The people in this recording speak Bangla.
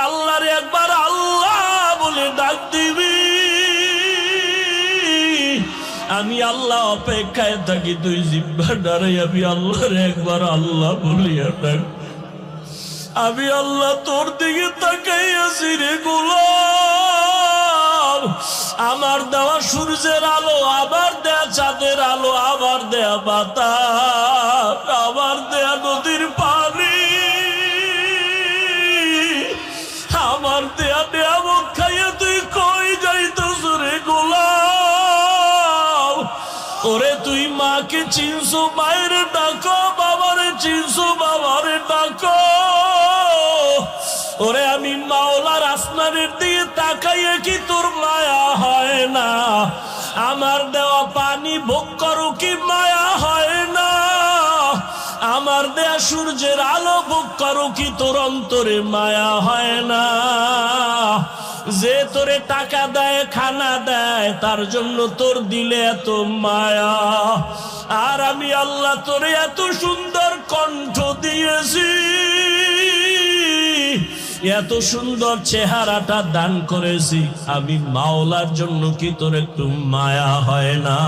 আল্লাহরে একবার আল্লাহ বলে ডাক দিবি, আমি আল্লাহ অপেক্ষায় থাকি। তুই জিহ্বা দ্বারাই আমি আল্লাহরে একবার আল্লাহ বলিয়া ডাক। আমি আল্লাহ তোর দিকে তাকাই আছি রে গোলাম। আমার দেওয়া সূর্যের আলো, আবার দেয়া চাঁদের আলো, আবার দেয়া বাতাস, আবার দেয়া নদীর পানি, আমার দেয়া নিয়ামত খাইয়া তুই কই যাইতেছ রে গোলাম? ওরে তুই মাকে চিনছো, মায়ের ডাকো, বাবারে চিনছো, বাবারে ডাকো। ওরে আমি মাওলার আসমানের দিকে তাকাইয়ে কি তোর মায়া হয় না? আমার দেওয়া পানি ভোগ করো কি মায়া হয় না? আমার দেয়া সূর্যের আলো ভোগ করো কি তোর অন্তরে মায়া হয় না? যে তোরে টাকা দেয়, খানা দেয়, তার জন্য তোর দিলে এত মায়া। আর আমি আল্লাহ তোরে এত সুন্দর কণ্ঠ দিয়েছি, এত সুন্দর চেহারাটা দান করেছি, আমি মাওলার জন্য কি তোর একটু মায়া হয় না?